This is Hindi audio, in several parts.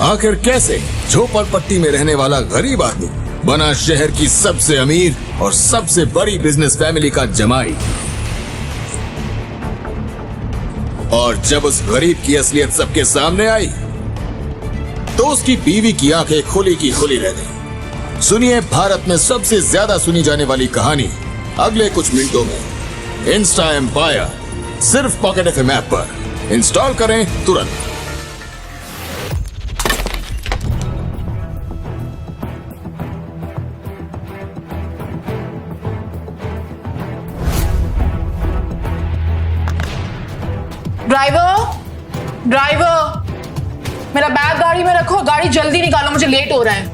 आखिर कैसे झोपड़पट्टी में रहने वाला गरीब आदमी बना शहर की सबसे अमीर और सबसे बड़ी बिजनेस फैमिली का जमाई। और जब उस गरीब की असलियत सबके सामने आई तो उसकी बीवी की आंखें खुली की खुली रह गई। सुनिए भारत में सबसे ज्यादा सुनी जाने वाली कहानी अगले कुछ मिनटों में। इंस्टा एम्पायर सिर्फ पॉकेट एफएम ऐप पर इंस्टॉल करें तुरंत। ड्राइवर, मेरा बैग गाड़ी में रखो, गाड़ी जल्दी निकालो, मुझे लेट हो रहा है।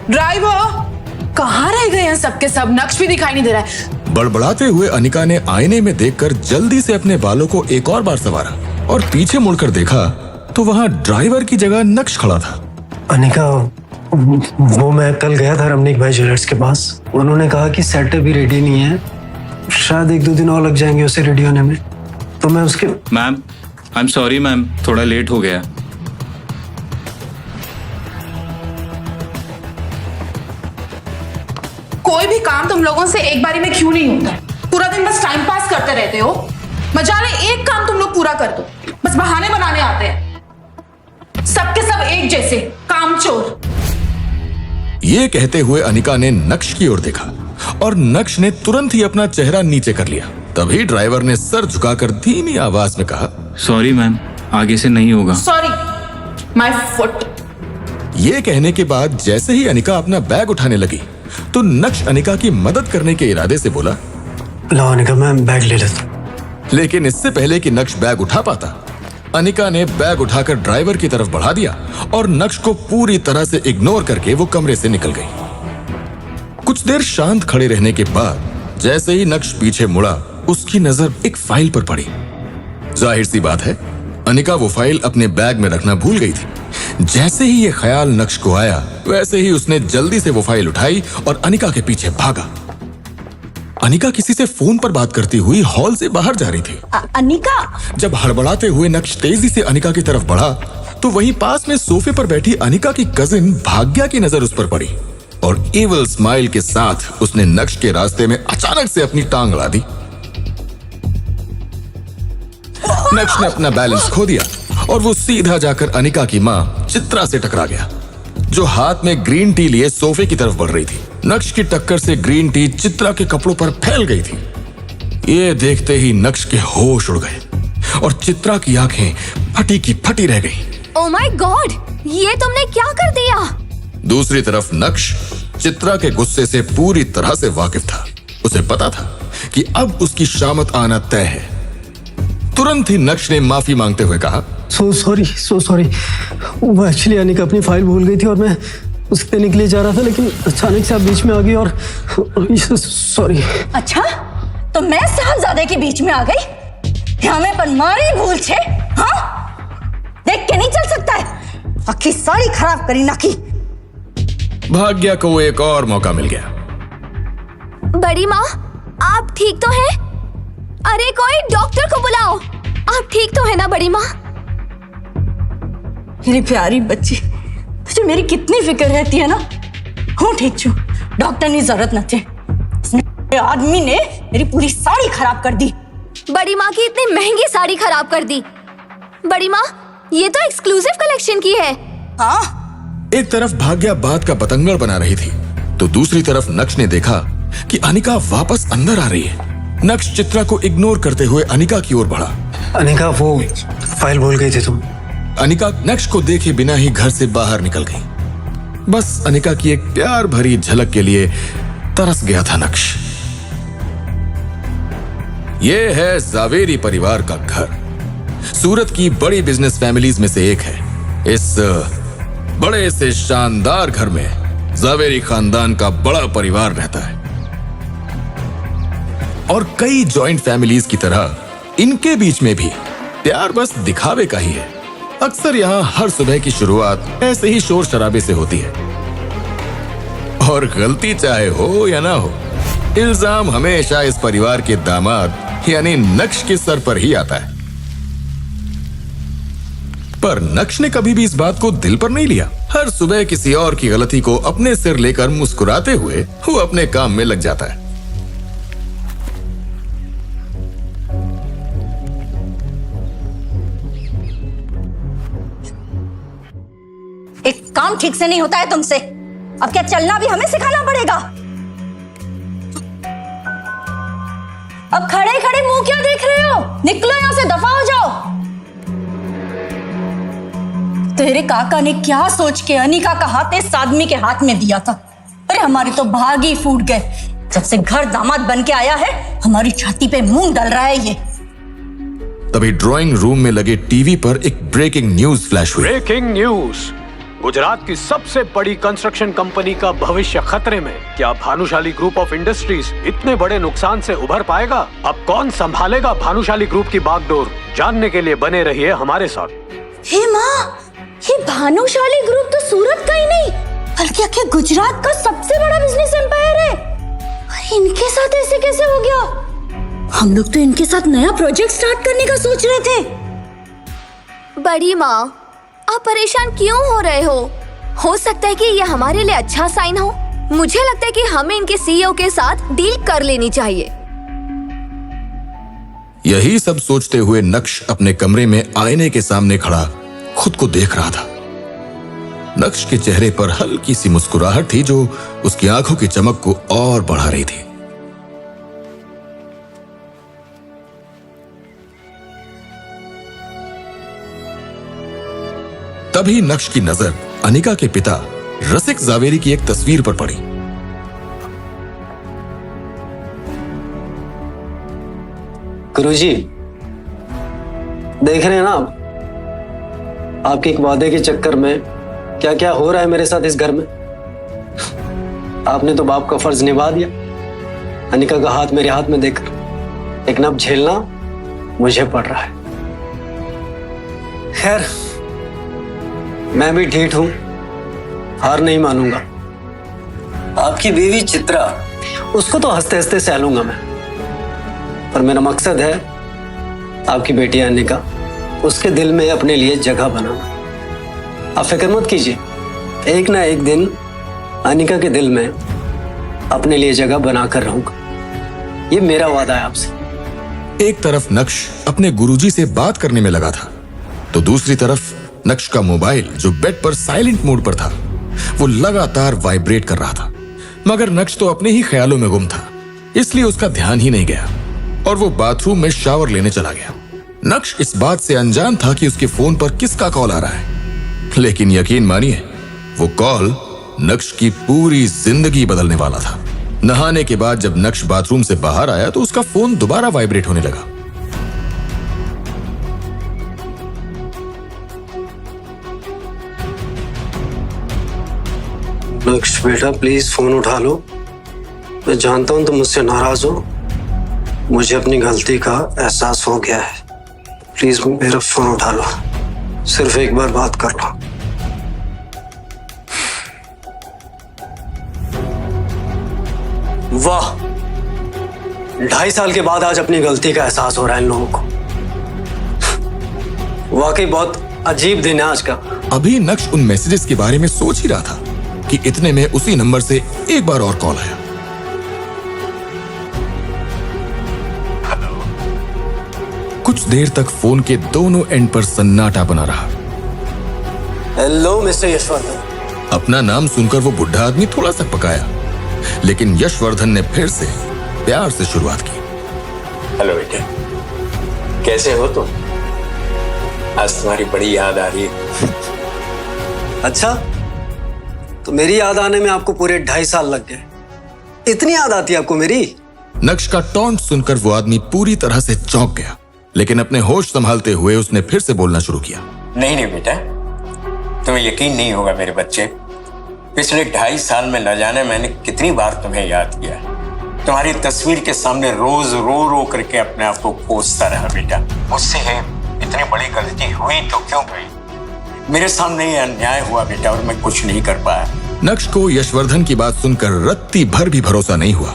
ड्राइवर, कहाँ रह गए हैं सबके सब? नक्श भी दिखाई नहीं दे रहा है। बड़बड़ाते हुए अनिका ने आईने में देखकर जल्दी से अपने बालों को एक और बार संवारा और पीछे मुड़कर देखा तो वहाँ ड्राइवर की जगह नक्श खड़ा था। अनिका, वो मैं कल गया था रमनीक भाई ज्वेलर्स के पास। उन्होंने कहा कि सेट अभी रेडी नहीं है, शायद 1-2 दिन और लग जाएंगे उसे रेडी होने में। तो मैं उसके ma'am, I am sorry ma'am, थोड़ा लेट हो गया। कोई भी काम तुम लोगों से एक बारी में क्यों नहीं होता है? पूरा दिन बस टाइम पास करते रहते हो। मजाले एक काम तुम लोग पूरा कर दो, बस बहाने बनाने आते हैं। सबके सब एक जैसे कामचोर। ये कहते हुए अनिका ने नक्श की ओर देखा और नक्श ने तुरंत ही अपना चेहरा नीचे कर लिया। तभी ड्राइवर ने सर झुकाकर धीमी आवाज में कहा, सॉरी मैम, आगे से नहीं होगा। Sorry, my foot. ये कहने के बाद जैसे ही अनिका अपना बैग उठाने लगी तो नक्श अनिका की मदद करने के इरादे से बोला, लो अनिका, मैं बैग ले लेता हूं। लेकिन इससे पहले कि नक्श बैग उठा पाता, अनिका ने बैग उठाकर ड्राइवर की तरफ बढ़ा दिया और नक्श को पूरी तरह से इग्नोर करके वो कमरे से निकल गई। कुछ देर शांत खड़े रहने के बाद जैसे ही नक्श पीछे मुड़ा, उसकी नजर एक फाइल पर पड़ी। जाहिर सी बात है, अनिका वो फाइल अपने बैग में रखना भूल गई थी। जैसे ही ये ख्याल नक्श को आया, वैसे ही उसने जल्दी से वो फाइल उठाई और अनिका के पीछे भागा। अनिका किसी से फोन पर बात करती हुई हॉल से बाहर जा रही थी। अनिका! जब हड़बड़ाते हुए नक्श तेजी से अनिका की तरफ बढ़ा तो वहीं पास में सोफे पर बैठी अनिका की कजिन भाग्या की नजर उस पर पड़ी और इविल स्माइल के साथ उसने नक्श के रास्ते में अचानक से अपनी टांग अड़ा दी। नक्श ने अपना बैलेंस खो दिया और वो सीधा जाकर अनिका की मां चित्रा से टकरा गया, जो हाथ में ग्रीन टी लिए सोफे की तरफ बढ़ रही थी। नक्श की टक्कर से ग्रीन टी चित्रा के कपड़ों पर फैल गई थी। ये देखते ही नक्श के होश उड़ गए और चित्रा की आंखें फटी की फटी रह गईं। ओह माय गॉड, ये तुमने क्या कर दिया? दूसरी तरफ नक्श चित्रा के गुस्से से पूरी तरह से वाकिफ था। उसे पता था कि अब उसकी शामत आना तय है। तुरंत ही नक्श ने माफी मांगते हुए कहा, सो सॉरी। वो एक्चुअली अनिका अपनी फाइल भूल गई थी और मैं उसके देने के लिए जा रहा था, लेकिन अचानक से आप बीच में आ गई और सॉरी। अच्छा, तो मैं साहबजादे के बीच में आ गई? हमें पर मारी भूल छे, हाँ? देख के नहीं चल सकता है, आखिर साड़ी खराब करी ना की। भाग्या को एक और मौका मिल गया। बड़ी माँ, आप ठीक तो हैं? अरे कोई डॉक्टर को बुलाओ। आप ठीक तो है ना बड़ी माँ? मेरी प्यारी बच्ची, तुझे मेरी कितनी फिक्र रहती है ना। हूँ ठीक छू, डॉक्टर की जरूरत न थे। आदमी ने मेरी पूरी साड़ी खराब कर दी। बड़ी माँ की इतनी महंगी साड़ी खराब कर दी। बड़ी माँ, ये तो एक्सक्लूसिव कलेक्शन की है। हाँ? एक तरफ भाग्या बात का बतंगड़ बना रही थी तो दूसरी तरफ नक्श ने देखा कि अनिका वापस अंदर आ रही है। नक्श चित्रा को इग्नोर करते हुए अनिका की ओर बढ़ा। अनिका, वो फाइल भूल गई थी तुम। अनिका नक्श को देखे बिना ही घर से बाहर निकल गई। बस अनिका की एक प्यार भरी झलक के लिए तरस गया था नक्श। ये है जावेरी परिवार का घर। सूरत की बड़ी बिजनेस फैमिलीज में से एक है। इस बड़े से शानदार घर में जावेरी खानदान का बड़ा परिवार रहता है और कई जॉइंट फैमिलीज की तरह इनके बीच में भी प्यार बस दिखावे का ही है। अक्सर यहाँ हर सुबह की शुरुआत ऐसे ही शोर शराबे से होती है और गलती चाहे हो या ना हो, इल्जाम हमेशा इस परिवार के दामाद यानी नक्श के सर पर ही आता है। पर नक्श ने कभी भी इस बात को दिल पर नहीं लिया। हर सुबह किसी और की गलती को अपने सिर लेकर मुस्कुराते हुए वो अपने काम में लग जाता है। एक काम ठीक से नहीं होता है तुमसे, अब क्या चलना भी हमें सिखाना पड़ेगा? अब खड़े खड़े मुंह क्या देख रहे हो? निकलो यहां से, दफा हो जाओ। तेरे काका ने क्या सोच के अनिका का हाथ इस आदमी के हाथ में दिया था? अरे हमारे तो भाग ही फूट गए। जब से घर दामाद बन के आया है, हमारी छाती पे मूंग डाल रहा है ये। तभी ड्राइंग रूम में लगे टीवी पर एक ब्रेकिंग न्यूज फ्लैश हुई। Breaking news! गुजरात की सबसे बड़ी कंस्ट्रक्शन कंपनी का भविष्य खतरे में। क्या भानुशाली ग्रुप ऑफ इंडस्ट्रीज इतने बड़े नुकसान से उभर पाएगा? अब कौन संभालेगा भानुशाली ग्रुप की बागडोर? जानने के लिए बने रहिए हमारे साथ। हे माँ, ये भानुशाली ग्रुप तो सूरत का ही नहीं बल्कि आखिर गुजरात का सबसे बड़ा बिजनेस एम्पायर है। अरे इनके साथ ऐसे कैसे हो गया? हम लोग तो इनके साथ नया प्रोजेक्ट स्टार्ट करने का सोच रहे थे। बड़ी माँ, आप परेशान क्यों हो रहे हो सकता है कि यह हमारे लिए अच्छा साइन हो। मुझे लगता है कि हमें इनके सीईओ के साथ डील कर लेनी चाहिए। यही सब सोचते हुए नक्श अपने कमरे में आईने के सामने खड़ा खुद को देख रहा था। नक्श के चेहरे पर हल्की सी मुस्कुराहट थी जो उसकी आंखों की चमक को और बढ़ा रही थी। तभी नक्श की नजर अनिका के पिता रसिक जावेरी की एक तस्वीर पर पड़ी। गुरुजी, देख रहे हैं ना आप, आपके एक वादे के चक्कर में क्या क्या हो रहा है मेरे साथ इस घर में। आपने तो बाप का फर्ज निभा दिया। अनिका का हाथ मेरे हाथ में देकर एक नब झेलना मुझे पड़ रहा है। खैर, मैं भी ढीठ हूं, हार नहीं मानूंगा। आपकी बीवी चित्रा, उसको तो हंसते हंसते सह लूंगा मैं, पर मेरा मकसद है आपकी बेटी अनिका, उसके दिल में अपने लिए जगह बनाना। आप फिक्र मत कीजिए, एक ना एक दिन अनिका के दिल में अपने लिए जगह बनाकर रहूंगा। ये मेरा वादा है आपसे। एक तरफ नक्श अपने गुरुजी से बात करने में लगा था, तो दूसरी तरफ नक्श का मोबाइल जो बेड पर साइलेंट मोड पर था वो लगातार वाइब्रेट कर रहा था। मगर नक्श तो अपने ही ख्यालों में गुम था, इसलिए उसका ध्यान ही नहीं गया और वो बाथरूम में शावर लेने चला गया। नक्श इस बात से अनजान था कि उसके फोन पर किसका कॉल आ रहा है, लेकिन यकीन मानिए वो कॉल नक्श की पूरी जिंदगी बदलने वाला था। नहाने के बाद जब नक्श बाथरूम से बाहर आया तो उसका फोन दोबारा वाइब्रेट होने लगा। नक्श बेटा, प्लीज फोन उठा लो। मैं जानता हूं तुम मुझसे नाराज हो, मुझे अपनी गलती का एहसास हो गया है। प्लीज मेरा फोन उठा लो, सिर्फ एक बार बात कर लो। वाह, 2.5 साल के बाद आज अपनी गलती का एहसास हो रहा है इन लोगों को। वाकई बहुत अजीब दिन है आज का। अभी नक्श उन मैसेजेस के बारे में सोच ही रहा था कि इतने में उसी नंबर से एक बार और कॉल आया। कुछ देर तक फोन के दोनों एंड पर सन्नाटा बना रहा। Hello mister Yashvardhan. अपना नाम सुनकर वो बुढ़ा आदमी थोड़ा सा पकाया, लेकिन यशवर्धन ने फिर से प्यार से शुरुआत की। हेलो बेटे, कैसे हो तुम? आज तुम्हारी बड़ी याद आ रही है। अच्छा, तो मेरी याद आने में आपको पूरे 2.5 साल लग गए। इतनी याद आती है आपको मेरी? नक्श का टॉन्ट सुनकर वो आदमी पूरी तरह से चौंक गया, लेकिन अपने होश संभालते हुए उसने फिर से बोलना शुरू किया। नहीं बेटा, तुम्हें यकीन नहीं होगा मेरे बच्चे, पिछले 2.5 साल में न जाने मैंने कितनी बार तुम्हें याद किया। तुम्हारी तस्वीर के सामने रोज रो रो करके अपने आप को कोसता रहा बेटा। मुझसे है इतनी बड़ी गलती हुई तो क्यों हुई? मेरे सामने ये अन्याय हुआ बेटा और मैं कुछ नहीं कर पाया। नक्श को यशवर्धन की बात सुनकर रत्ती भर भी भरोसा नहीं हुआ।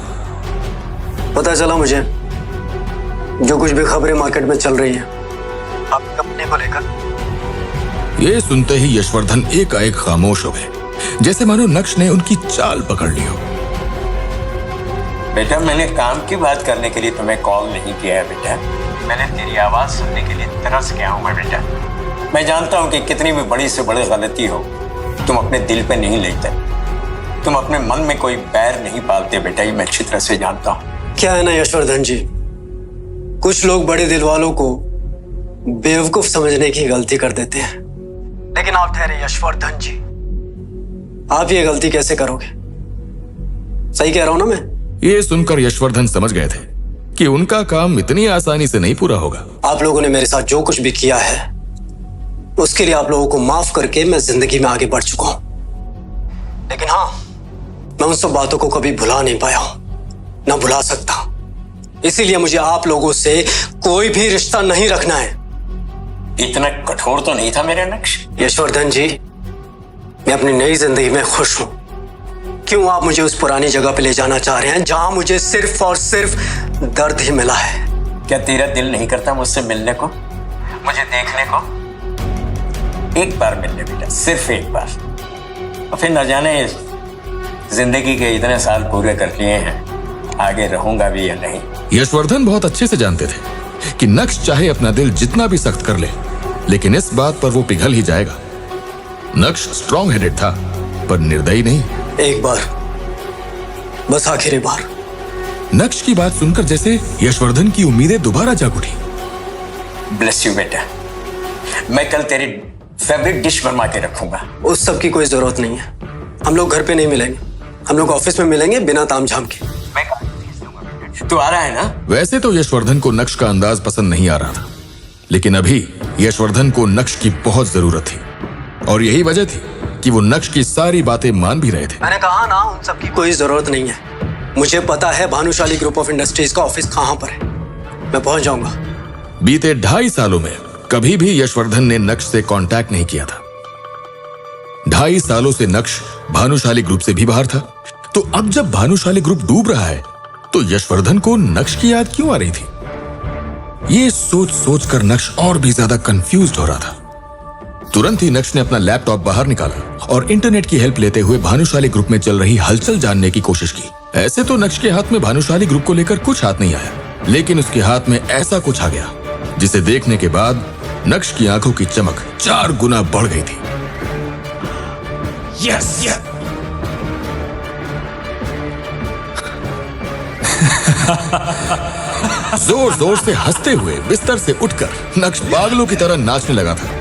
पता चला मुझे जो कुछ भी खबरें मार्केट में चल रही है आपकी कंपनी को लेकर, ये सुनते ही यशवर्धन एकाएक खामोश हो गए, जैसे मानो नक्श ने उनकी चाल पकड़ ली हो। बेटा, मैंने काम की बात करने के लिए तुम्हें कॉल नहीं किया है बेटा। मैंने तेरी आवाज सुनने के लिए तरस गया हूं मैं बेटा। मैं जानता हूं कि कितनी भी बड़ी से बड़ी गलती हो, तुम अपने दिल पे नहीं लेते, तुम अपने मन में कोई बैर नहीं पालते बेटा, ये मैं अच्छी तरह से जानता हूं। क्या है ना यशवर्धन जी, कुछ लोग बड़े दिल वालों को बेवकूफ समझने की गलती कर देते हैं, लेकिन आप ठहरे यशवर्धन जी, आप ये गलती कैसे करोगे? सही कह रहा हूं ना मैं? ये सुनकर यशवर्धन समझ गए थे कि उनका काम इतनी आसानी से नहीं पूरा होगा। आप लोगों ने मेरे साथ जो कुछ भी किया है उसके लिए आप लोगों को माफ करके मैं जिंदगी में आगे बढ़ चुका हूं, लेकिन हाँ, मैं उन सब बातों को कभी भुला नहीं पाया हूं, ना भुला सकता। इसीलिए मुझे आप लोगों से कोई भी रिश्ता नहीं रखना है। इतना कठोर तो नहीं था मेरा नक्श। यशवर्धन जी, मैं अपनी नई जिंदगी में खुश हूं। क्यों आप मुझे उस पुरानी जगह पे ले जाना चाह रहे हैं जहां मुझे सिर्फ और सिर्फ दर्द ही मिला है? क्या तेरा दिल नहीं करता मुझसे मिलने को, मुझे देखने को? एक बार मिलने बेटा, सिर्फ एक बार, और फिर न जाने जिंदगी के इतने साल पूरे कर लिए हैं, आगे रहूंगा भी या नहीं। यशवर्धन बहुत अच्छे से जानते थे कि नक्श चाहे अपना दिल जितना भी सख्त कर ले, लेकिन इस बात पर वो पिघल ही जाएगा। नक्श स्ट्रॉन्ग हेडेड था, पर निर्दयी नहीं। एक बार, बस आखिरी बार। नक्श की बात सुनकर जैसे यशवर्धन की उम्मीदें दोबारा जाग उठी। ब्लेस यू बेटा, मैं कल तेरी फेवरेट डिश बनवा के रखूंगा। उस सब की कोई जरूरत नहीं है। हम लोग घर पे नहीं मिलेंगे, हम लोग ऑफिस में मिलेंगे बिना तामझाम के। मैं कल भेज दूंगा बेटा। तू आ रहा है ना? वैसे तो यशवर्धन को नक्श का अंदाज पसंद नहीं आ रहा था, लेकिन अभी यशवर्धन को नक्श की बहुत जरूरत थी, और यही वजह थी कि वो नक्श की सारी बातें मान भी रहे थे। मैंने कहा ना, उन सब की कोई जरूरत नहीं है। मुझे पता है भानुशाली ग्रुप ऑफ इंडस्ट्रीज का ऑफिस कहां पर है, मैं पहुंच जाऊंगा। बीते 2.5 सालों में कभी भी यशवर्धन ने नक्श से कांटेक्ट नहीं किया था। 2.5 सालों से नक्श भानुशाली ग्रुप से भी बाहर था, तो अब जब भानुशाली ग्रुप डूब रहा है तो यशवर्धन को नक्श की याद क्यों आ रही थी? ये सोच सोच कर नक्श और भी ज्यादा कंफ्यूज्ड हो रहा था। तुरंत ही नक्श ने अपना लैपटॉप बाहर निकाला और इंटरनेट की हेल्प लेते हुए भानुशाली ग्रुप में चल रही हलचल जानने की कोशिश की। ऐसे तो नक्श के हाथ में भानुशाली ग्रुप को लेकर कुछ हाथ नहीं आया, लेकिन उसके हाथ में ऐसा कुछ आ गया जिसे देखने के बाद नक्श की आंखों की चमक 4 गुना बढ़ गई थी। यस, जोर जोर से हंसते हुए बिस्तर से उठकर नक्श पागलों की तरह नाचने लगा था।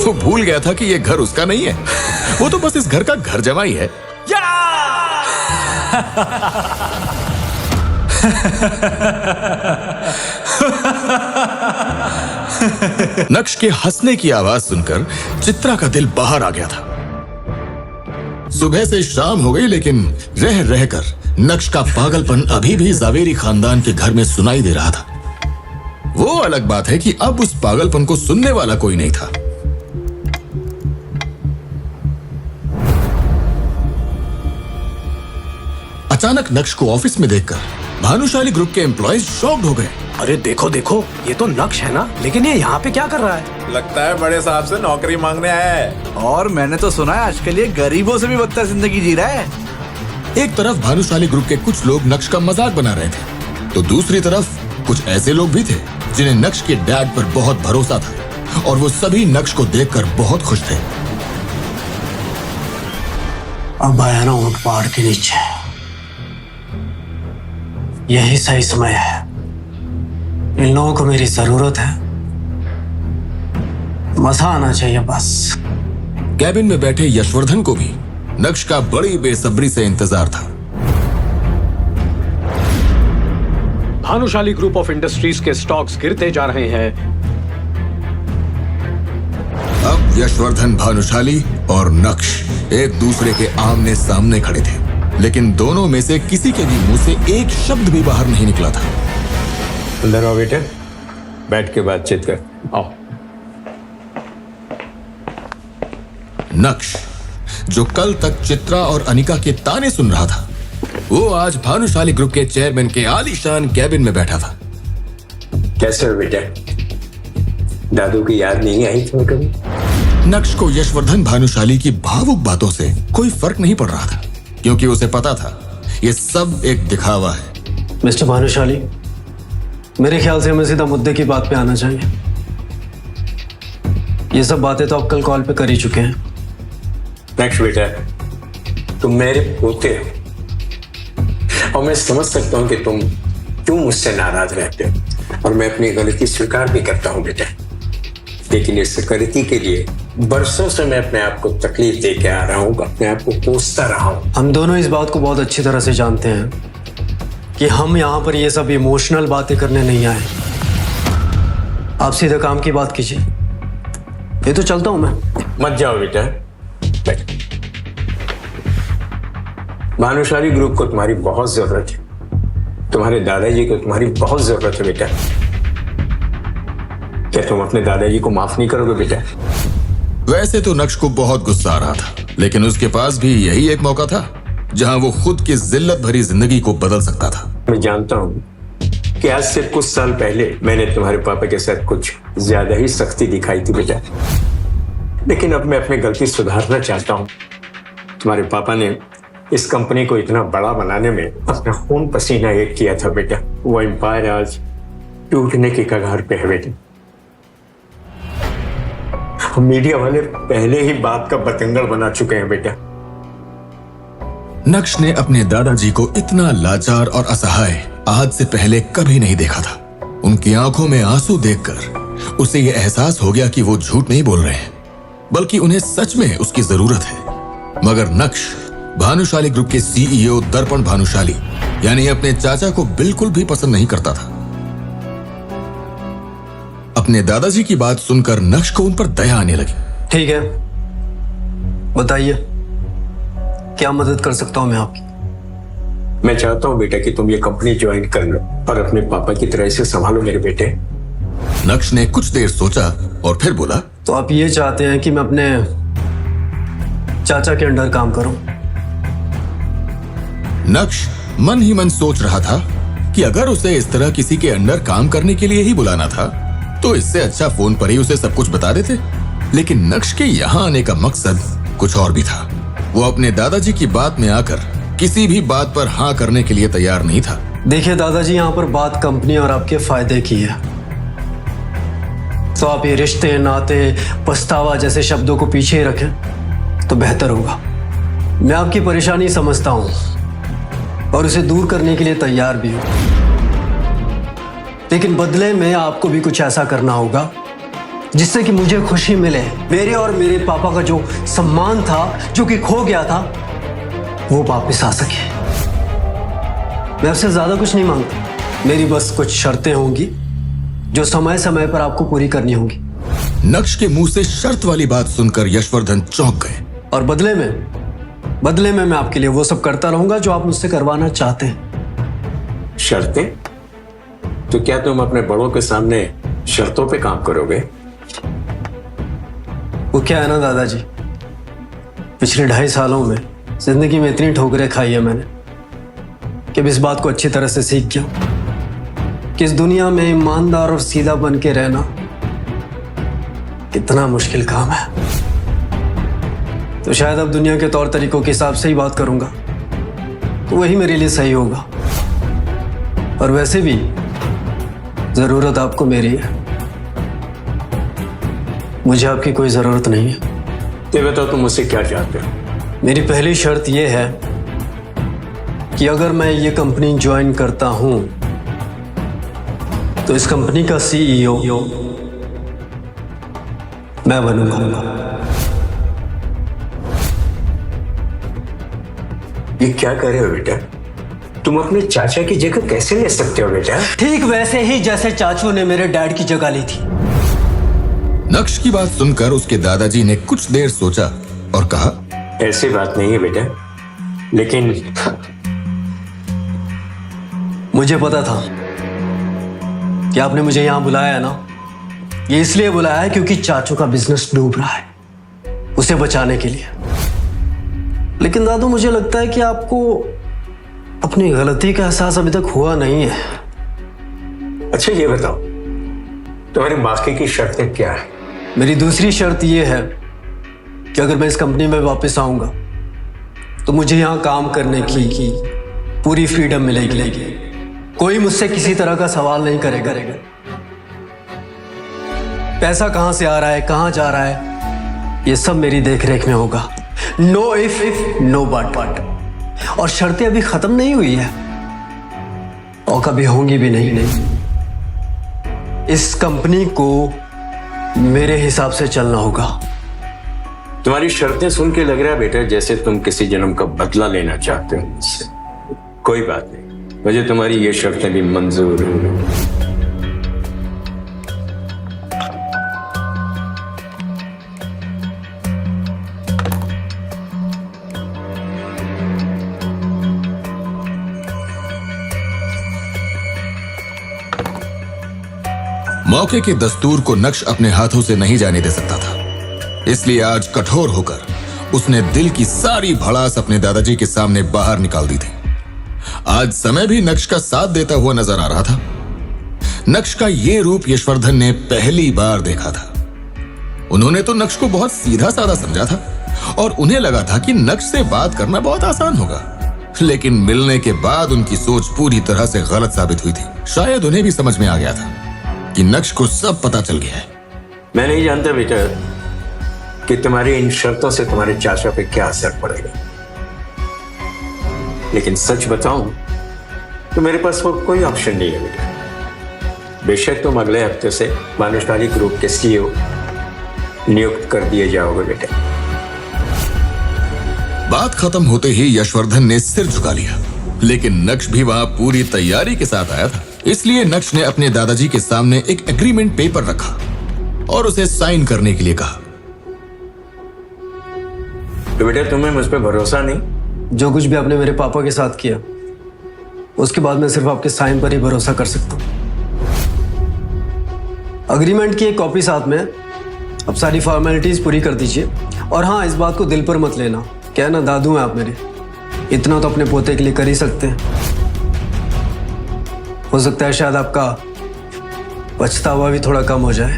वो भूल गया था कि ये घर उसका नहीं है, वो तो बस इस घर का घर जमाई है। नक्श के हंसने की आवाज सुनकर चित्रा का दिल बाहर आ गया था। सुबह से शाम हो गई, लेकिन रह रहकर नक्श का पागलपन अभी भी जावेरी खानदान के घर में सुनाई दे रहा था। वो अलग बात है कि अब उस पागलपन को सुनने वाला कोई नहीं था। अचानक नक्श को ऑफिस में देखकर भानुशाली ग्रुप के एम्प्लॉयज शॉक्ड हो गए। अरे देखो देखो, ये तो नक्श है ना, लेकिन ये यहाँ पे क्या कर रहा है? लगता है बड़े साहब से नौकरी मांगने आया है। और मैंने तो सुना है आजकल ये गरीबों से भी बदतर जिंदगी जी रहा है। एक तरफ भानुशाली ग्रुप के कुछ लोग नक्श का मजाक बना रहे थे, तो दूसरी तरफ कुछ ऐसे लोग भी थे जिन्हें नक्श के डैड पर बहुत भरोसा था, और वो सभी नक्श को देखकर बहुत खुश थे। अब आया ना ऊंट पहाड़ के नीचे, यही सही समय है। इन लोगों को मेरी जरूरत है, मजा आना चाहिए बस। कैबिन में बैठे यशवर्धन को भी नक्श का बड़ी बेसब्री से इंतजार था। भानुशाली ग्रुप ऑफ इंडस्ट्रीज के स्टॉक्स गिरते जा रहे हैं। अब यशवर्धन, भानुशाली और नक्श एक दूसरे के आमने सामने खड़े थे, लेकिन दोनों में से किसी के भी मुंह से एक शब्द भी बाहर नहीं निकला था। अंदर आओ बेटे, बैठ के बातचीत कर। आओ। नक्श, जो कल तक चित्रा और अनिका के ताने सुन रहा था, वो आज भानुशाली ग्रुप के चेयरमैन के आलीशान कैबिन में बैठा था। कैसे हो बेटा? दादू की याद नहीं आई तुम्हें कभी? नक्श को यशवर्धन भानुशाली की भावुक बातों से कोई फर्क नहीं पड़ रहा था, क्योंकि उसे पता था ये सब एक दिखावा है। मिस्टर भानुशाली, मेरे ख्याल से हमें सीधा मुद्दे की बात पे आना चाहिए। ये सब बातें तो आप कल कॉल पे कर ही चुके हैं। नक्श बेटा, तुम मेरे पोते हो और मैं समझ सकता हूं कि तुम क्यों मुझसे नाराज रहते हो, और मैं अपनी गलती स्वीकार भी करता हूं बेटा। लेकिन इस गलती के लिए बरसों से मैं अपने आप को तकलीफ दे के आ रहा हूं, अपने आप को कोसता रहा हूं। हम दोनों इस बात को बहुत अच्छी तरह से जानते हैं कि हम यहाँ पर ये सब इमोशनल बातें करने नहीं आए। आप सीधे काम की बात कीजिए। ये तो चलता हूं मैं। मत जाओ बेटा, बैठ। भानुशाली ग्रुप को तुम्हारी बहुत जरूरत है, तुम्हारे दादाजी को तुम्हारी बहुत जरूरत है बेटा। क्या तुम अपने दादाजी को माफ नहीं करोगे बेटा? वैसे तो नक्श को बहुत गुस्सा आ रहा था, लेकिन उसके पास भी यही एक मौका था जहां वो खुद की जिल्लत भरी जिंदगी को बदल सकता था। मैं जानता हूं कि आज से कुछ साल पहले मैंने तुम्हारे पापा के साथ कुछ ज्यादा ही सख्ती दिखाई थी बेटा, लेकिन अब मैं अपनी गलती सुधारना चाहता हूं। तुम्हारे पापा ने इस कंपनी को इतना बड़ा बनाने में अपना खून पसीना एक किया था बेटा। वो एम्पायर आज टूटने की कगार पे है बेटा। मीडिया वाले पहले ही बात का बतंगड़ बना चुके हैं बेटा। नक्श ने अपने दादाजी को इतना लाचार और असहाय आज से पहले कभी नहीं देखा था। उनकी आंखों में आंसू देखकर उसे यह एहसास हो गया कि वो झूठ नहीं बोल रहे हैं, बल्कि उन्हें सच में उसकी जरूरत है। मगर नक्श भानुशाली ग्रुप के सीईओ दर्पण भानुशाली यानी अपने चाचा को बिल्कुल भी पसंद नहीं करता था। अपने दादाजी की बात सुनकर नक्श को उन पर दया आने लगी। ठीक है, बताइए क्या मदद कर सकता हूं मैं आपकी? मैं चाहता हूं बेटा कि तुम ये कंपनी ज्वाइन कर लो और अपने पापा की तरह से संभालो मेरे बेटे। नक्श ने कुछ देर सोचा और फिर बोला, तो आप ये चाहते हैं कि मैं अपने चाचा के अंडर काम करूं? नक्श मन ही मन सोच रहा था कि अगर उसे इस तरह किसी के अंडर काम करने के लिए ही बुलाना था तो इससे अच्छा फोन पर ही उसे सब कुछ बता देते। लेकिन नक्श के यहाँ आने का मकसद कुछ और भी था। वो अपने दादाजी की बात में आकर किसी भी बात पर हाँ करने के लिए तैयार नहीं था। देखिए दादाजी, यहाँ पर बात कंपनी और आपके फायदे की है, तो आप ये रिश्ते, नाते, पछतावा जैसे शब्दों को पीछे रखें तो बेहतर होगा। मैं आपकी परेशानी समझता हूं और उसे दूर करने के लिए तैयार भी हूं, लेकिन बदले में आपको भी कुछ ऐसा करना होगा जिससे कि मुझे खुशी मिले। मेरे और मेरे पापा का जो सम्मान था, जो कि खो गया था, वो वापस आ सके। मैं आपसे ज्यादा कुछ नहीं मांगता, मेरी बस कुछ शर्तें होंगी जो समय समय पर आपको पूरी करनी होंगी। नक्श के मुंह से शर्त वाली बात सुनकर यशवर्धन चौंक गए। और बदले में मैं आपके लिए वो सब करता रहूंगा जो आप मुझसे करवाना चाहते हैं। शर्तें? तो क्या तुम अपने बड़ों के सामने शर्तों पे काम करोगे? वो क्या है ना दादाजी, पिछले 2.5 सालों में जिंदगी में इतनी ठोकरें खाई है मैंने कि इस बात को अच्छी तरह से सीख गया कि इस दुनिया में ईमानदार और सीधा बन के रहना कितना मुश्किल काम है। तो शायद अब दुनिया के तौर तरीकों के हिसाब से ही बात करूंगा तो वही मेरे लिए सही होगा। और वैसे भी जरूरत आपको मेरी है, मुझे आपकी कोई जरूरत नहीं है। तो बताओ तुम मुझसे क्या चाहते हो? मेरी पहली शर्त यह है कि अगर मैं ये कंपनी ज्वाइन करता हूं तो इस कंपनी का सीईओ मैं बनूंगा। ये क्या कर रहे हो बेटा? तुम अपने चाचा की जगह कैसे ले सकते हो बेटा? ठीक वैसे ही जैसे चाचू ने मेरे डैड की जगह ली थी। नक्श की बात सुनकर उसके दादाजी ने कुछ देर सोचा और कहा, ऐसी बात नहीं है बेटा, लेकिन मुझे पता था कि आपने मुझे यहां बुलाया है ना, ये इसलिए बुलाया है क्योंकि चाचू का बिजनेस डूब रहा है, उसे बचाने के लिए। लेकिन दादू, मुझे लगता है कि आपको अपनी गलती का एहसास अभी तक हुआ नहीं है। अच्छा ये बताओ, तुम्हारी बाकी की शर्तें क्या है? मेरी दूसरी शर्त यह है कि अगर मैं इस कंपनी में वापस आऊंगा तो मुझे यहाँ काम करने की पूरी फ्रीडम मिलेगी। कोई मुझसे किसी तरह का सवाल नहीं करेगा। पैसा कहां से आ रहा है, कहां जा रहा है, ये सब मेरी देखरेख में होगा। No if no but. और शर्तें अभी खत्म नहीं हुई है और कभी होंगी भी नहीं। इस कंपनी को मेरे हिसाब से चलना होगा। तुम्हारी शर्तें सुन के लग रहा है बेटा जैसे तुम किसी जन्म का बदला लेना चाहते हो मुझसे। कोई बात नहीं, मुझे तुम्हारी ये शर्तें भी मंजूर हैं। मौके के दस्तूर को नक्श अपने हाथों से नहीं जाने दे सकता था, इसलिए आज कठोर होकर उसने दिल की सारी भड़ास अपने दादाजी के सामने बाहर निकाल दी थी। आज समय भी नक्श का साथ देता हुआ नजर आ रहा था। नक्श का ये रूप यशवर्धन ने पहली बार देखा था। उन्होंने तो नक्श को बहुत सीधा साधा समझा था और उन्हें लगा था कि नक्श से बात करना बहुत आसान होगा, लेकिन मिलने के बाद उनकी सोच पूरी तरह से गलत साबित हुई थी। शायद उन्हें भी समझ में आ गया था कि नक्श को सब पता चल गया है। मैं नहीं जानता बेटा कि तुम्हारी इन शर्तों से तुम्हारे चाचा पे क्या असर पड़ेगा, लेकिन सच बताऊं तो मेरे पास वो कोई ऑप्शन नहीं है बेटा। बेशक तुम अगले हफ्ते से भानुशाली ग्रुप के सीईओ नियुक्त कर दिए जाओगे बेटा। बात खत्म होते ही यशवर्धन ने सिर झुका लिया, लेकिन नक्श भी वहां पूरी तैयारी के साथ आया था। इसलिए नक्श ने अपने दादाजी के सामने एक एग्रीमेंट पेपर रखा और उसे साइन करने के लिए कहा। तो बेटा तुम्हें मुझ पर भरोसा नहीं? जो कुछ भी आपने मेरे पापा के साथ किया उसके बाद मैं सिर्फ आपके साइन पर ही भरोसा कर सकता हूं। अग्रीमेंट की एक कॉपी साथ में, अब सारी फॉर्मेलिटीज पूरी कर दीजिए। और हाँ, इस बात को दिल पर मत लेना, क्या ना दादू हैं आप मेरे, इतना तो अपने पोते के लिए कर ही सकते हैं। हो सकता है शायद आपका पछतावा भी थोड़ा कम हो जाए।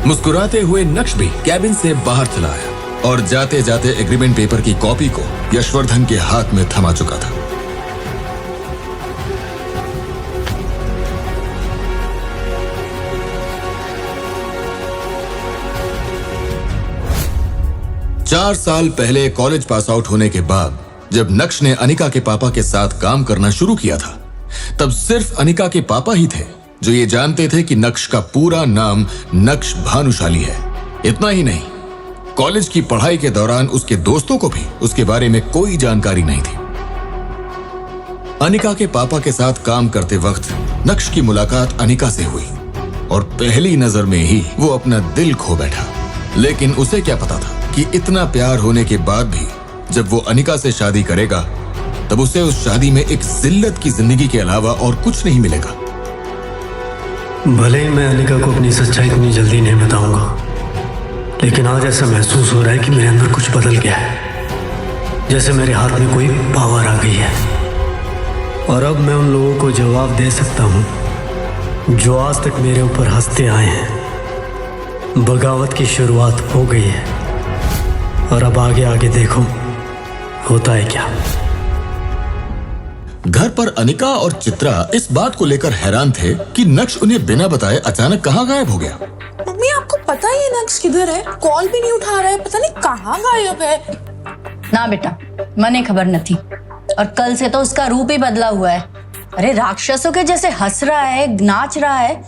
मुस्कुराते हुए नक्श भी कैबिन से बाहर चला आया और जाते जाते एग्रीमेंट पेपर की कॉपी को यशवर्धन के हाथ में थमा चुका था। चार साल पहले कॉलेज पास आउट होने के बाद जब नक्श ने अनिका के पापा के साथ काम करना शुरू किया था, तब सिर्फ अनिका के पापा ही थे जो ये जानते थे कि नक्श का पूरा नाम नक्श भानुशाली है। इतना ही नहीं, कॉलेज की पढ़ाई के दौरान उसके दोस्तों को भी उसके बारे में कोई जानकारी नहीं थी। अनिका के पापा के साथ काम करते वक्त नक्श की मुलाकात अनिका से हुई और पहली नजर में ही वो अपना दिल खो बैठा। लेकिन उसे क्या पता था कि इतना प्यार होने के बाद भी जब वो अनिका से शादी करेगा तब उसे उस शादी में एक जिल्लत की जिंदगी के अलावा और कुछ नहीं मिलेगा। भले ही मैं अनिका को अपनी सच्चाई इतनी जल्दी नहीं बताऊंगा, लेकिन आज ऐसा महसूस हो रहा है कि मेरे अंदर कुछ बदल गया है, जैसे मेरे हाथ में कोई पावर आ गई है और अब मैं उन लोगों को जवाब दे सकता हूं जो आज तक मेरे ऊपर हंसते आए हैं। बगावत की शुरुआत हो गई है और अब आगे आगे देखो होता है क्या। घर पर अनिका और चित्रा इस बात को लेकर हैरान थे कि नक्श उन्हें बिना बताए अचानक कहाँ गायब हो गया। मम्मी, आपको पता ही है नक्श किधर है? कॉल भी नहीं उठा रहा है, पता नहीं कहाँ गायब है। ना बेटा, मने खबर न थी और कल से तो उसका रूप ही बदला हुआ है। अरे राक्षसों के जैसे हंस रहा है, नाच रहा है,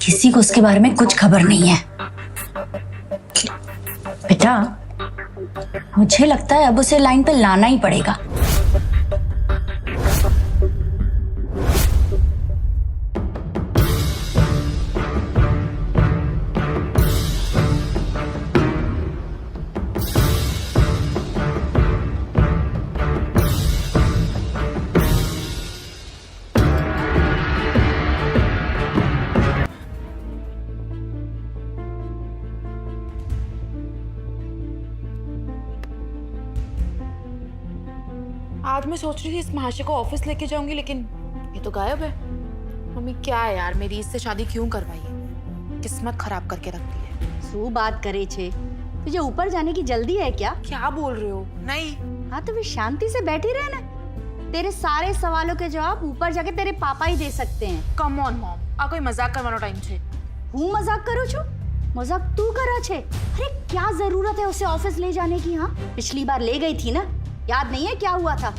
किसी को उसके बारे में कुछ खबर नहीं है। बेटा, मुझे लगता है अब उसे लाइन पे लाना ही पड़ेगा। आज मैं सोच रही थी इस महाशय को ऑफिस लेके जाऊंगी, लेकिन ये तो गायब है। मम्मी क्या है यार, मेरी इससे शादी क्यों करवाई है? किस्मत खराब करके रख दी है। શું बात करे छे? तुझे ऊपर जाने की जल्दी है क्या? क्या बोल रहे हो? नहीं। हाँ तो फिर शांति से बैठी रहे ना। तेरे सारे सवालों के जवाब ऊपर जाके तेरे पापा ही दे सकते हैं। कम ऑन मॉम, आ कोई मजाक करवानो टाइम छे। હું મજાક કરું છું? મજાક તું કરે છે? अरे क्या जरूरत है उसे ऑफिस ले जाने की? हाँ पिछली बार ले गई थी ना, याद नहीं है क्या हुआ था?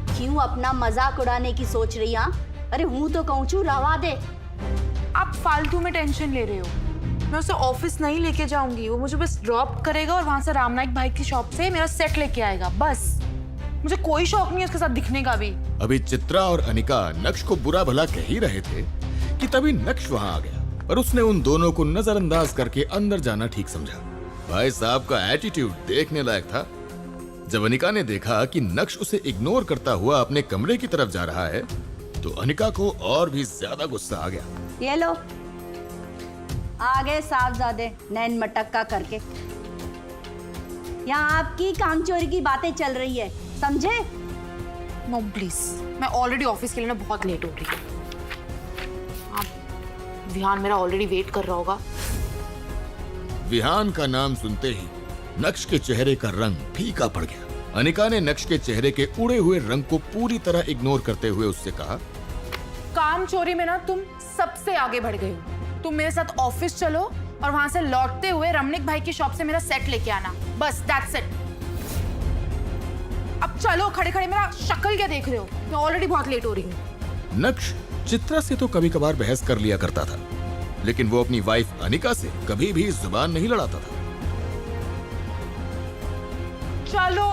क्यों अपना मजाक उड़ाने की सोच रही? हाँ अरे हूँ तो कहूँ छू रवा दे। आप फालतू में टेंशन ले रहे हो। मैं उसे ऑफिस नहीं लेके जाऊंगी, वो मुझे बस ड्रॉप करेगा और वहां से रामनाइक भाई की शॉप से मेरा सेट लेके आएगा, बस। मुझे कोई शौक नहीं है उसके साथ दिखने का भी। अभी चित्रा और अनिका नक्श को बुरा भला कह ही रहे थे कि तभी नक्श वहां आ गया और उसने उन दोनों को नजरअंदाज करके अंदर जाना ठीक समझा। भाई साहब का एटीट्यूड देखने लायक था। जब अनिका ने देखा कि नक्श उसे इग्नोर करता हुआ अपने कमरे की तरफ जा रहा है तो अनिका को और भी ज्यादा गुस्सा आ गया। ये लो, आगे साहबजादे नैन मटक्का करके। यहाँ आपकी कामचोरी की बातें चल रही है, समझे? मॉम प्लीज, मैं ऑलरेडी ऑफिस के लिए ना बहुत लेट हो रही हूँ। आप विहान मेरा ऑलरेडी वेट कर रहा होगा। विहान का नाम सुनते ही नक्श के चेहरे का रंग फीका पड़ गया। अनिका ने नक्श के चेहरे के उड़े हुए रंग को पूरी तरह इग्नोर करते हुए उससे कहा, काम चोरी में ना तुम सबसे आगे बढ़ गए हो। तुम मेरे साथ ऑफिस चलो और वहां से लौटते हुए रमनिक भाई की शॉप से मेरा सेट लेके आना, बस दैट्स इट। अब चलो, खड़े खड़े मेरा शक्ल क्या देख रहे हो? मैं ऑलरेडी बहुत लेट हो रही हूँ। नक्श चित्रा से तो कभी कभार बहस कर लिया करता था, लेकिन वो अपनी वाइफ अनिका से कभी भी जुबान नहीं लड़ाता था। चलो।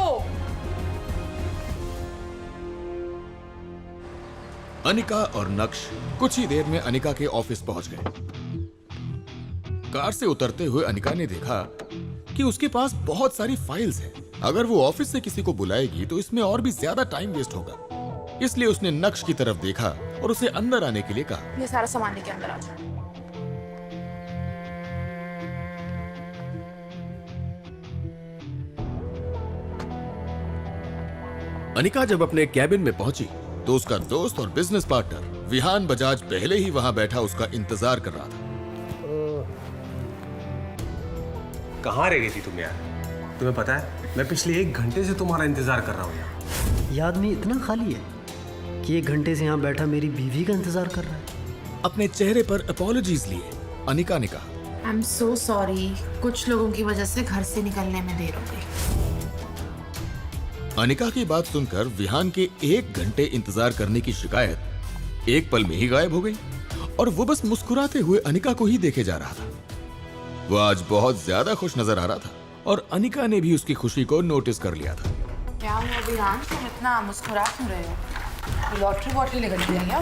अनिका और नक्श कुछ ही देर में अनिका के ऑफिस पहुंच गए। कार से उतरते हुए अनिका ने देखा कि उसके पास बहुत सारी फाइल्स हैं। अगर वो ऑफिस से किसी को बुलाएगी तो इसमें और भी ज्यादा टाइम वेस्ट होगा। इसलिए उसने नक्श की तरफ देखा और उसे अंदर आने के लिए कहा। ये सारा सामान लेके अंदर आ जाओ। अनिका जब अपने कैबिन में पहुंची तो उसका दोस्त और बिजनेस पार्टनर विहान बजाज पहले ही वहां बैठा उसका इंतजार कर रहा था। कहाँ रह गई थी तुम यार? तुम्हें पता है मैं पिछले 1 घंटे से तुम्हारा इंतजार कर रहा हूँ यार। ये आदमी इतना खाली है कि 1 घंटे से यहाँ बैठा मेरी बीवी का इंतजार कर रहा है। अपने चेहरे पर अपॉलॉजीज लिए अनिका ने कहा, आई एम सो सॉरी, कुछ लोगों की वजह से घर से निकलने में देर हो गई। अनिका की बात सुनकर विहान के 1 घंटे इंतजार करने की शिकायत एक पल में ही गायब हो गई और वो बस मुस्कुराते हुए अनिका को ही देखे जा रहा था। वो आज बहुत ज्यादा खुश नजर आ रहा था और अनिका ने भी उसकी खुशी को नोटिस कर लिया था। क्या हुआ विहान, तुम इतना मुस्कुरा क्यों रहे हो? लॉटरी वॉटरी लग गई है क्या?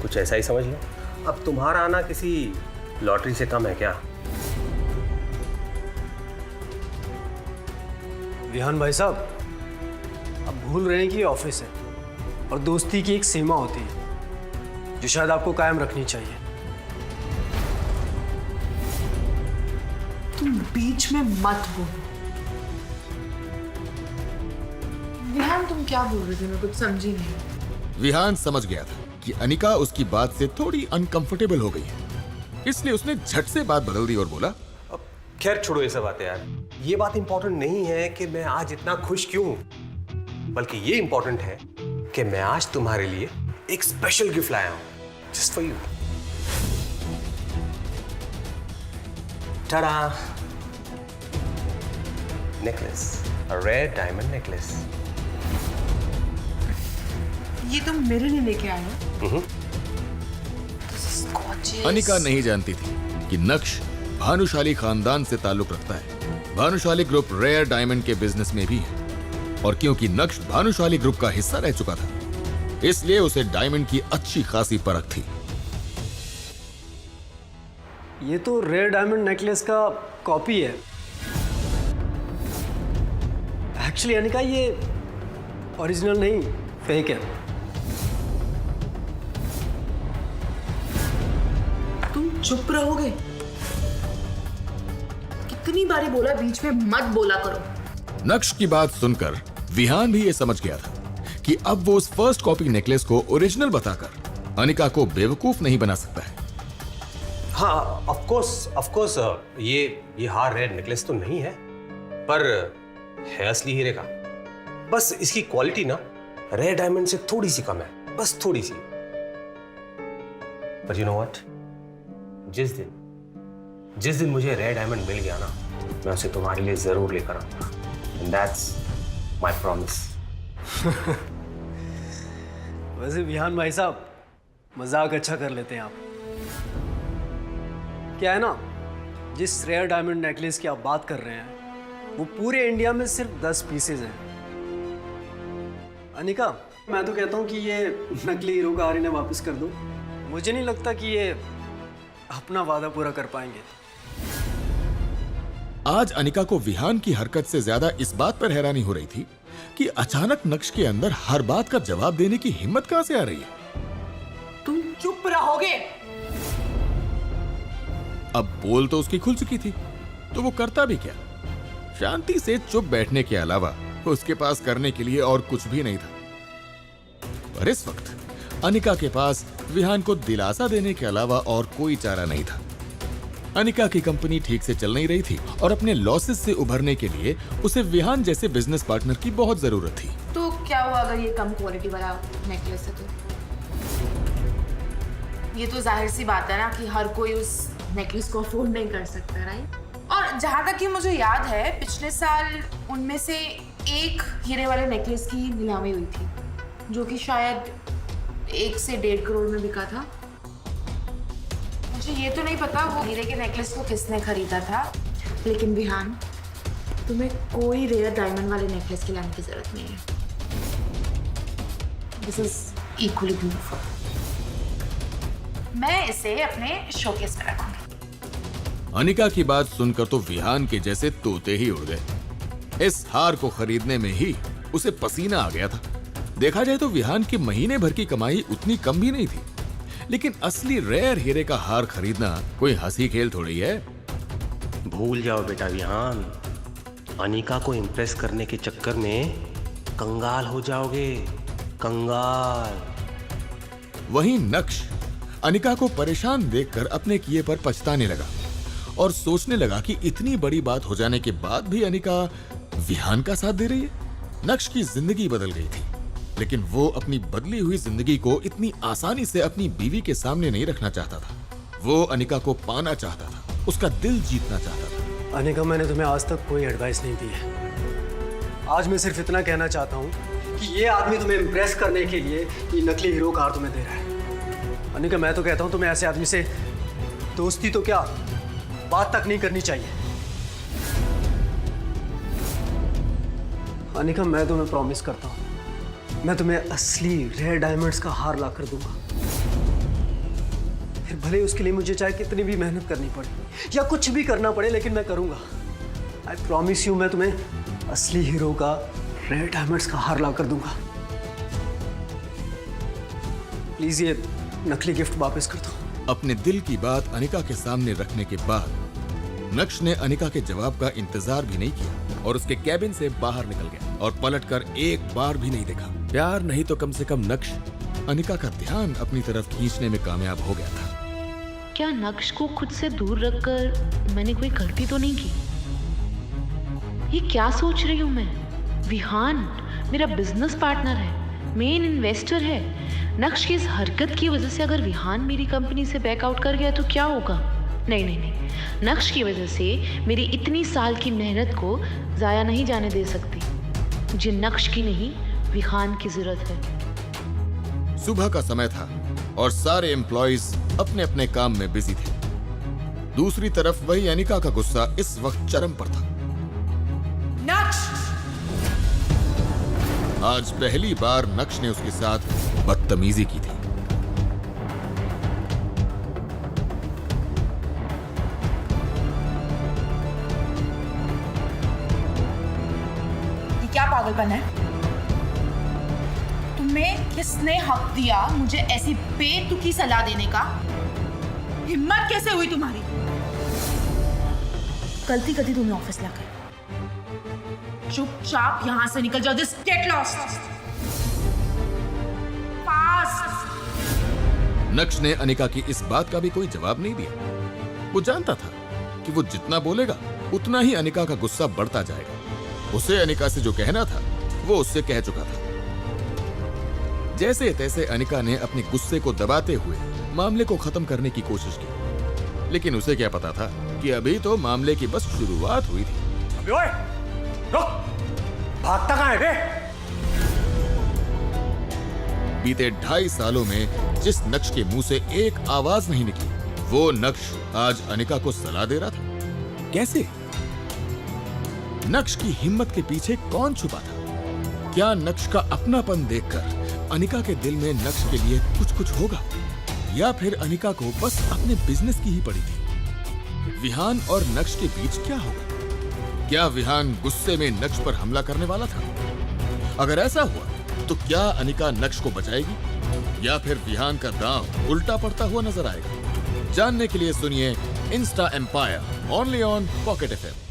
कुछ ऐसा ही समझ लो। अब तुम्हारा आना किसी लॉटरी से कम है क्या? विहान भाई साहब, अब भूल रहे हैं कि ये ऑफिस है और दोस्ती की एक सीमा होती है जो शायद आपको कायम रखनी चाहिए। तुम बीच में मत बोलो। विहान तुम क्या बोल रहे थे? मैं कुछ समझी नहीं। विहान समझ गया था कि अनिका उसकी बात से थोड़ी अनकंफर्टेबल हो गई है, इसलिए उसने झट से बात बदल दी और बोला, अब खैर छोड़ो ये सब बातें यार। ये बात इंपॉर्टेंट नहीं है कि मैं आज इतना खुश क्यों हूं, बल्कि ये इंपॉर्टेंट है कि मैं आज तुम्हारे लिए एक स्पेशल गिफ्ट लाया हूं, just for you. Tada, necklace, a rare diamond necklace. ये तुम मेरे लिए लेके आए हो? अनिका नहीं जानती थी कि नक्श भानुशाली खानदान से ताल्लुक रखता है। भानुशाली ग्रुप रेयर डायमंड के बिजनेस में भी है और क्योंकि नक्श भानुशाली ग्रुप का हिस्सा रह चुका था इसलिए उसे डायमंड की अच्छी खासी परख थी। ये तो रेयर डायमंड नेकलेस का कॉपी है। एक्चुअली अनिका, ये ओरिजिनल नहीं, फेक है। तुम चुप रहोगे? कितनी बारी बोला बीच में मत बोला करो। नक्श की बात सुनकर विहान भी ये समझ गया था कि अब वो उस फर्स्ट कॉपी नेकलेस को ओरिजिनल बताकर अनिका को बेवकूफ नहीं बना सकता है। हाँ, ऑफ कोर्स ये हार रेड नेकलेस तो नहीं है, पर है असली हीरे का। बस इसकी क्वालिटी ना रेड डायमंड से थोड़ी सी कम है, बस थोड़ी सी। पर यू नो व्हाट, जिस दिन मुझे रेड डायमंड मिल गया ना, मैं उसे तुम्हारे लिए जरूर लेकर आऊंगा, एंड दैट्स माय प्रॉमिस। वैसे विहान भाई साहब, मजाक अच्छा कर लेते हैं आप। क्या है ना, जिस रेयर डायमंड नेकलेस की आप बात कर रहे हैं वो पूरे इंडिया में सिर्फ 10 पीसेज हैं। अनिका, मैं तो कहता हूँ कि ये नकली हीरो का हार इन्हें वापस कर दो। मुझे नहीं लगता कि ये अपना वादा पूरा कर पाएंगे। आज अनिका को विहान की हरकत से ज्यादा इस बात पर हैरानी हो रही थी कि अचानक नक्श के अंदर हर बात का जवाब देने की हिम्मत कहां से आ रही है। तुम चुप रहोगे? अब बोल तो उसकी खुल चुकी थी, तो वो करता भी क्या? शांति से चुप बैठने के अलावा उसके पास करने के लिए और कुछ भी नहीं था। पर इस वक्त अनिका के पास विहान को दिलासा देने के अलावा और कोई चारा नहीं था। अनिका की कंपनी ठीक से चल नहीं रही थी और अपने लॉसेस से उभरने के लिए उसे विहान जैसे बिजनेस पार्टनर की बहुत जरूरत थी। तो क्या हुआ अगर ये कम क्वालिटी वाला नेकलेस है? तो ये तो जाहिर सी बात है ना कि हर कोई उस नेकलेस को अफोर्ड नहीं कर सकता, राइट? और जहाँ तक कि मुझे याद है, पिछले साल उनमें से एक हीरे वाले नेकलेस की नीलामी हुई थी, जो कि शायद 1 से 1.5 करोड़ में बिका था। मुझे ये तो नहीं पता वो हीरे के नेकलेस को किसने खरीदा था, लेकिन विहान, तुम्हें कोई रेयर डायमंड वाले नेकलेस के लाने की जरूरत नहीं है। This is equally beautiful. मैं इसे अपने शोकेस में रखूंगी। अनिका की बात सुनकर तो विहान के जैसे तोते ही उड़ गए। इस हार को खरीदने में ही उसे पसीना आ गया था। देखा जाए तो विहान की महीने भर की कमाई उतनी कम भी नहीं थी, लेकिन असली रेयर हीरे का हार खरीदना कोई हंसी खेल थोड़ी है। भूल जाओ बेटा विहान, अनिका को इम्प्रेस करने के चक्कर में कंगाल हो जाओगे, कंगाल। वहीं नक्श अनिका को परेशान देखकर अपने किए पर पछताने लगा और सोचने लगा कि इतनी बड़ी बात हो जाने के बाद भी अनिका विहान का साथ दे रही है। नक्श की जिंदगी बदल गई थी, लेकिन वो अपनी बदली हुई जिंदगी को इतनी आसानी से अपनी बीवी के सामने नहीं रखना चाहता था। वो अनिका को पाना चाहता था, उसका दिल जीतना चाहता था। अनिका, मैंने तुम्हें आज तक कोई एडवाइस नहीं दी है। आज मैं सिर्फ इतना कहना चाहता हूँ कि ये आदमी तुम्हें इम्प्रेस करने के लिए ये नकली हीरो कार तुम्हें दे रहा है। अनिका, मैं तो कहता हूँ तुम्हें ऐसे आदमी से दोस्ती तो क्या, बात तक नहीं करनी चाहिए। अनिका, मैं तुम्हें प्रॉमिस करता हूं, मैं तुम्हें असली रेयर डायमंड्स का हार ला कर दूंगा। फिर भले उसके लिए मुझे चाहे कितनी भी मेहनत करनी पड़े या कुछ भी करना पड़े, लेकिन मैं करूंगा। आई प्रॉमिस यू, मैं तुम्हें असली हीरो का रेयर डायमंड्स का हार ला कर दूंगा। प्लीज ये नकली गिफ्ट वापस कर दो। अपने दिल की बात अनिका के सामने रखने के बाद नक्श ने अनिका के जवाब का इंतजार भी नहीं किया और उसके कैबिन से बाहर निकल गया और पलटकर एक बार भी नहीं देखा। प्यार नहीं तो कम से कम नक्श अनिका का ध्यान अपनी तरफ खींचने में कामयाब हो गया था। क्या नक्श को खुद से दूर रखकर मैंने कोई गलती तो नहीं की? ये क्या सोच रही हूँ मैं? विहान मेरा बिजनेस पार्टनर है, मेन इन्वेस्टर है। नक्श की इस हरकत की वजह से अगर विहान मेरी कंपनी से बैकआउट कर गया तो क्या होगा? नहीं नहीं नहीं, नक्श की वजह से मेरी इतनी साल की मेहनत को जाया नहीं जाने दे सकती। मुझे नक्श की नहीं, विहान की जरूरत है। सुबह का समय था और सारे एम्प्लॉइज अपने अपने काम में बिजी थे। दूसरी तरफ वही अनिका का गुस्सा इस वक्त चरम पर था। नक्श! आज पहली बार नक्श ने उसके साथ बदतमीजी की थी। ये क्या पागलपन है? तुम्हें किसने हक दिया मुझे ऐसी बेतुकी सलाह देने का? हिम्मत कैसे हुई तुम्हारी? गलती कर दी तुमने ऑफिस लाकर। चुपचाप यहां से निकल जाओ। This get lost fast. नक्श ने अनिका की इस बात का भी कोई जवाब नहीं दिया। वो जानता था कि वो जितना बोलेगा उतना ही अनिका का गुस्सा बढ़ता जाएगा। उसे अनिका से जो कहना था वो उससे कह चुका था। जैसे तैसे अनिका ने अपने गुस्से को दबाते हुए मामले को खत्म करने की कोशिश की, लेकिन उसे क्या पता था कि अभी तो मामले की बस शुरुआत हुई थी। अबे ओए, रुक! भागता कहाँ है बे? बीते 2.5 सालों में जिस नक्श के मुंह से एक आवाज नहीं निकली, वो नक्श आज अनिका को सलाह दे रहा था। कैसे? नक्श की हिम्मत के पीछे कौन छुपा था? क्या नक्श का अपनापन देखकर अनिका के दिल में नक्श के लिए कुछ होगा, या फिर अनिका को बस अपने बिजनेस की ही पड़ी थी? विहान और नक्श के बीच क्या होगा? क्या विहान गुस्से में नक्श पर हमला करने वाला था? अगर ऐसा हुआ तो क्या अनिका नक्श को बचाएगी, या फिर विहान का दांव उल्टा पड़ता हुआ नजर आएगा? जानने के लिए सुनिए insta empire only on pocket FM।